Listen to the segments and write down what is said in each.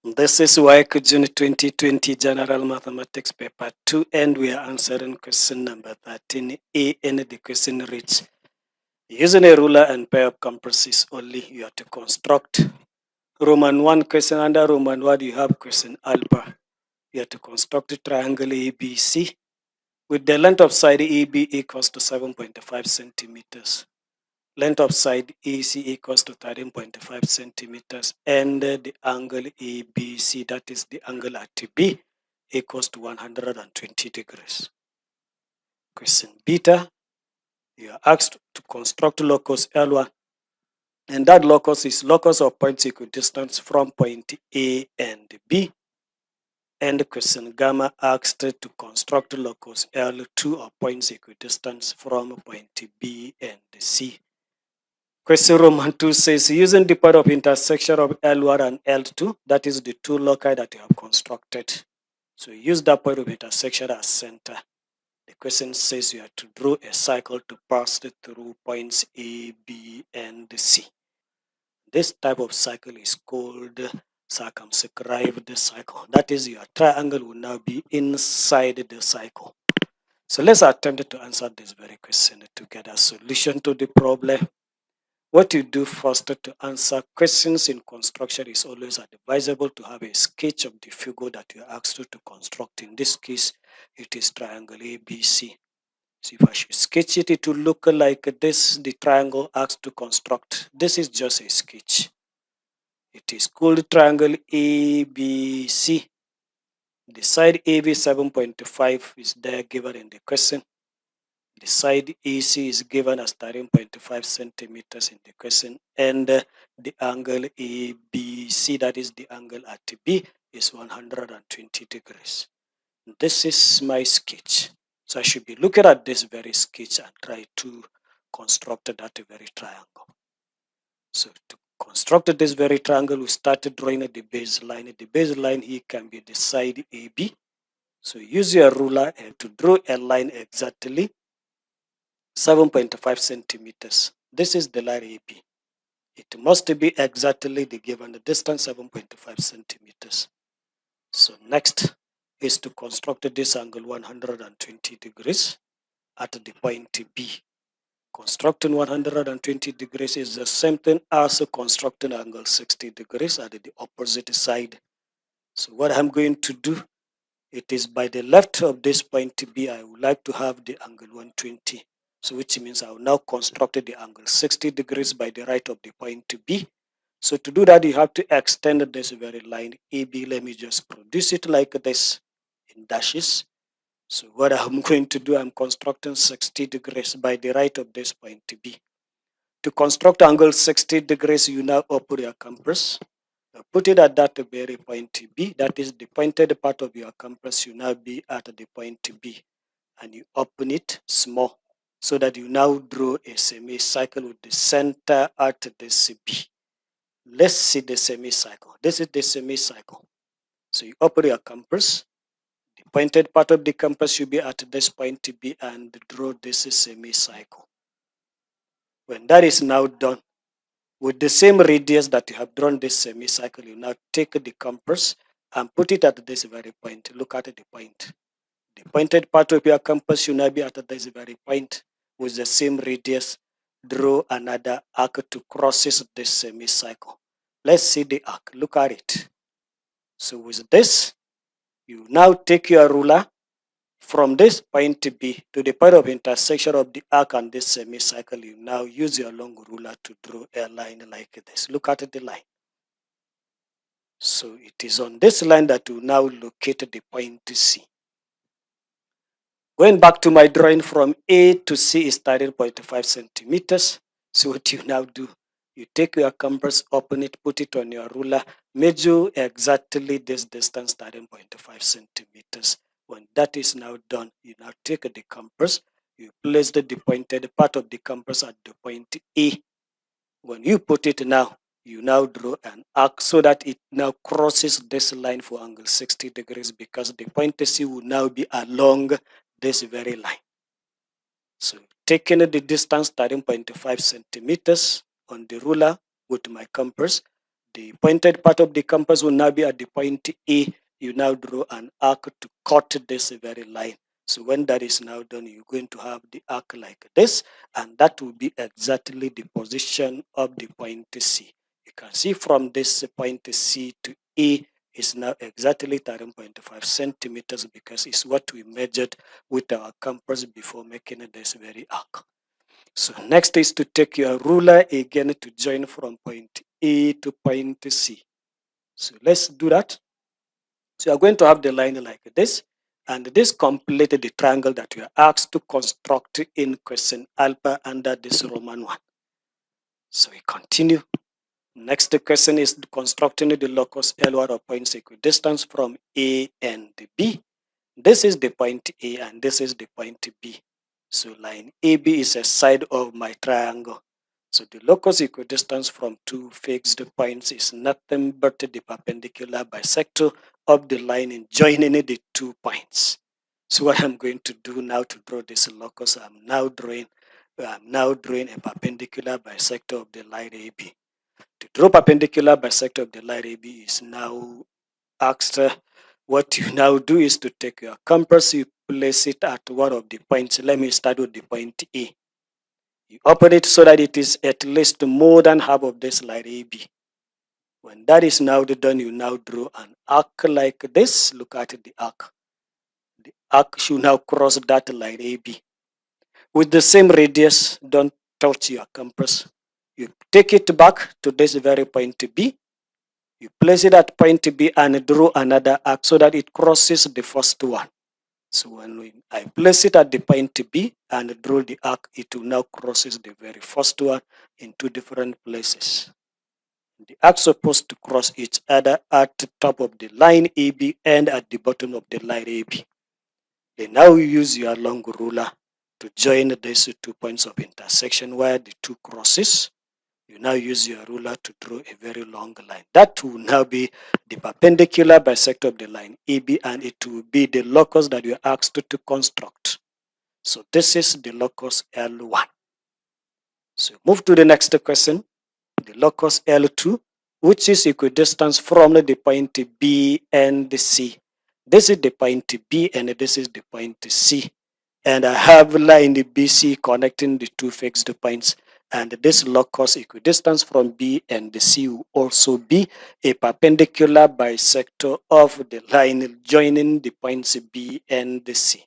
This is WAEC June 2020 General Mathematics Paper 2, and we are answering question number 13A, and the question reads, using a ruler and pair of compasses only, you have to construct Roman 1 question. Under Roman 1, you have question alpha. You have to construct a triangle ABC with the length of side AB equals to 7.5 centimeters. Length of side AC equals to 13.5 centimeters, and the angle ABC, that is the angle at B, equals to 120 degrees. Question beta, you are asked to construct locus L1, and that locus is locus of points equidistant from point A and B. And question gamma asked to construct locus L2 of points equidistant from point B and C. Question Roman 2 says, using the point of intersection of L1 and L2, that is the two loci that you have constructed. So use that point of intersection as center. The question says you have to draw a cycle to pass through points A, B, and C. This type of cycle is called circumscribed cycle. That is, your triangle will now be inside the cycle. So let's attempt to answer this very question together. Solution to the problem. What you do first to answer questions in construction is always advisable to have a sketch of the figure that you are asked to construct. In this case, it is triangle ABC. So if I should sketch it, it will look like this, the triangle asked to construct. This is just a sketch. It is called triangle ABC. The side AB 7.5 is there given in the question. The side AC is given as 13.5 centimeters in the question, and the angle ABC, that is the angle at B, is 120 degrees. This is my sketch. So I should be looking at this very sketch and try to construct that very triangle. So to construct this very triangle, we started drawing the baseline. The baseline here can be the side AB. So use your ruler to draw a line exactly 7.5 centimeters. This is the line AB. It must be exactly the given distance, 7.5 centimeters. So next is to construct this angle 120 degrees at the point B. Constructing 120 degrees is the same thing as constructing angle 60 degrees at the opposite side. So what I'm going to do, it is by the left of this point B, I would like to have the angle 120. So which means I will now construct the angle 60 degrees by the right of the point B. So to do that, you have to extend this very line AB. Let me just produce it like this in dashes. So what I'm going to do, I'm constructing 60 degrees by the right of this point B. To construct angle 60 degrees, you now open your compass. Put it at that very point B. That is the pointed part of your compass. You now be at the point B. And you open it small, so that you now draw a semicircle with the center at this B. Let's see the semicircle. This is the semicircle. So you open your compass. The pointed part of the compass should be at this point B and draw this semicircle. When that is now done, with the same radius that you have drawn this semicircle, you now take the compass and put it at this very point. Look at the point. The pointed part of your compass should now be at this very point. With the same radius, draw another arc to cross this semicircle. Let's see the arc. Look at it. So with this, you now take your ruler from this point B to the point of intersection of the arc and this semicircle. You now use your long ruler to draw a line like this. Look at the line. So it is on this line that you now locate the point C. Going back to my drawing, from A to C is 13.5 centimeters. So what you now do, you take your compass, open it, put it on your ruler, measure exactly this distance, 13.5 centimeters. When that is now done, you now take the compass, you place the pointed part of the compass at the point A. When you put it now, you now draw an arc so that it now crosses this line for angle 60 degrees, because the point C will now be along this very line. So taking the distance 13.5 centimeters on the ruler with my compass, The pointed part of the compass will now be at the point A. You now draw an arc to cut this very line. So when that is now done, you're going to have the arc like this, and that will be exactly the position of the point C. You can see from this point C to A is now exactly 13.5 centimeters because it's what we measured with our compass before making this very arc. So next is to take your ruler again to join from point A to point C. So let's do that. So you're going to have the line like this, and this completed the triangle that you are asked to construct in question alpha under this Roman one. So we continue. Next question is constructing the locus L1 of points equidistant from A and B. This is the point A and this is the point B. So line AB is a side of my triangle. So the locus equidistance from two fixed points is nothing but the perpendicular bisector of the line joining the 2 points. So what I'm going to do now to draw this locus, I'm now drawing a perpendicular bisector of the line AB. To draw perpendicular bisector of the line AB is now asked. What you now do is to take your compass, you place it at one of the points. Let me start with the point A. You open it so that it is at least more than half of this line AB. When that is now done, you now draw an arc like this. Look at the arc. The arc should now cross that line AB. With the same radius, don't touch your compass. You take it back to this very point B. You place it at point B and draw another arc so that it crosses the first one. So when I place it at the point B and draw the arc, it will now crosses the very first one in 2 different places. The arcs supposed to cross each other at the top of the line AB and at the bottom of the line AB. Then now you use your long ruler to join these 2 points of intersection where the 2 crosses. You now use your ruler to draw a very long line. That will now be the perpendicular bisector of the line AB, and it will be the locus that you are asked to construct. So this is the locus L1. So move to the next question, the locus L2, which is equidistant from the point B and C. This is the point B and this is the point C. And I have line BC connecting the 2 fixed points. And this locus equidistance from B and the C will also be a perpendicular bisector of the line joining the points B and the C.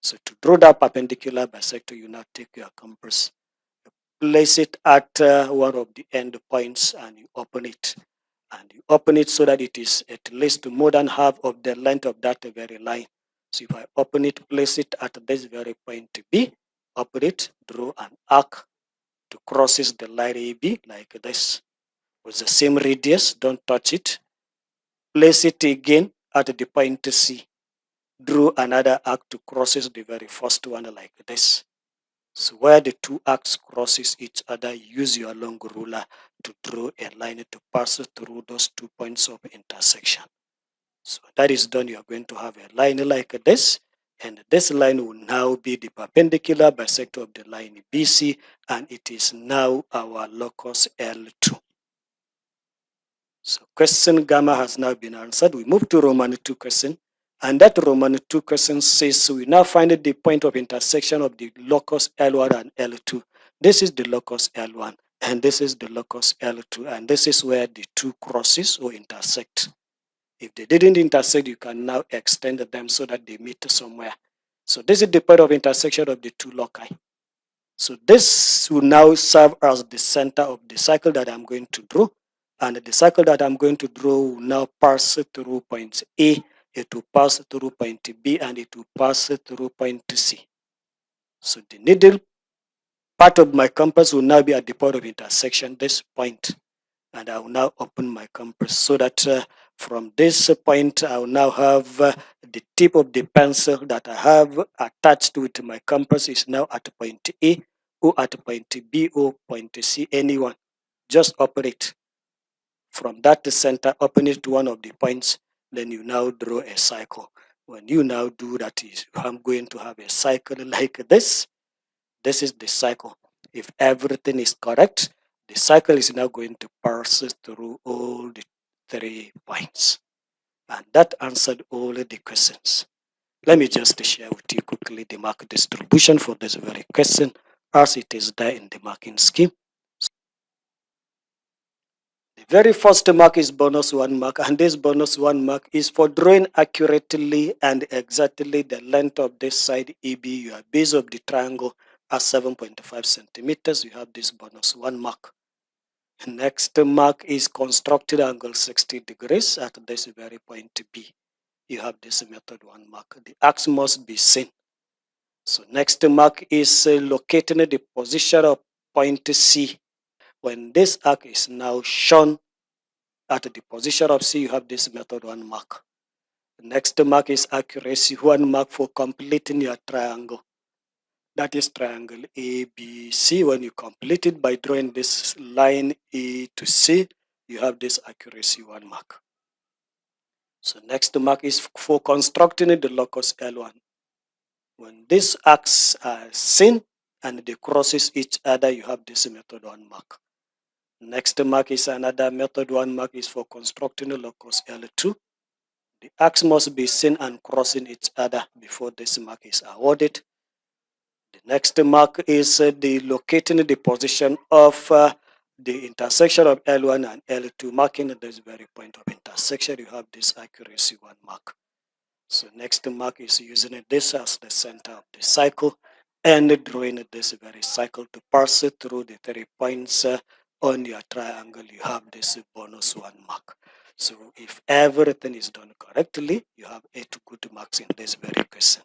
So to draw that perpendicular bisector, you now take your compass, place it at one of the end points, and you open it. And you open it so that it is at least more than half of the length of that very line. So if I open it, place it at this very point B, open it, draw an arc to crosses the line AB like this with the same radius. Don't touch it. Place it again at the point C. Draw another arc to crosses the very first one like this. So where the 2 arcs crosses each other, use your long ruler to draw a line to pass through those 2 points of intersection. So that is done. You are going to have a line like this, and this line will now be the perpendicular bisector of the line BC, and it is now our locus L2. So question gamma has now been answered. We move to Roman 2 question, and that Roman 2 question says we now find the point of intersection of the locus L1 and L2. This is the locus L1, and this is the locus L2, and this is where the 2 crosses or intersect. If they didn't intersect, you can now extend them so that they meet somewhere. So this is the point of intersection of the 2 loci. So this will now serve as the center of the cycle that I'm going to draw. And the cycle that I'm going to draw will now pass through point A, it will pass through point B, and it will pass through point C. So the needle part of my compass will now be at the point of intersection, this point. And I will now open my compass so that from this point, I will now have the tip of the pencil that I have attached with my compass is now at point A or at point B or point C, anyone. Just operate. From that center, open it to one of the points, then you now draw a cycle. When you now do that, I'm going to have a cycle like this. This is the cycle. If everything is correct, The cycle is now going to parse through all the 3 points. And that answered all the questions. Let me just share with you quickly the mark distribution for this very question as it is there in the marking scheme. The very first mark is bonus 1 mark, and this bonus 1 mark is for drawing accurately and exactly the length of this side AB. Your base of the triangle at 7.5 centimeters. You have this bonus 1 mark. Next mark is constructed angle 60 degrees at this very point B. You have this method 1 mark. The axe must be seen. So next mark is locating the position of point C. When this arc is now shown at the position of C, you have this method 1 mark. The next mark is accuracy 1 mark for completing your triangle. That is triangle ABC. When you complete it by drawing this line A to C, you have this accuracy 1 mark. So next mark is for constructing the locus L1. When these arcs are seen and they crosses each other, you have this method 1 mark. Next mark is another method 1 mark is for constructing the locus L2. The arcs must be seen and crossing each other before this mark is awarded. The next mark is the locating the position of the intersection of L1 and L2, marking at this very point of intersection. You have this accuracy 1 mark. So next mark is using this as the center of the cycle and drawing this very cycle to pass it through the 3 points on your triangle. You have this bonus 1 mark. So if everything is done correctly, you have 8 good marks in this very question.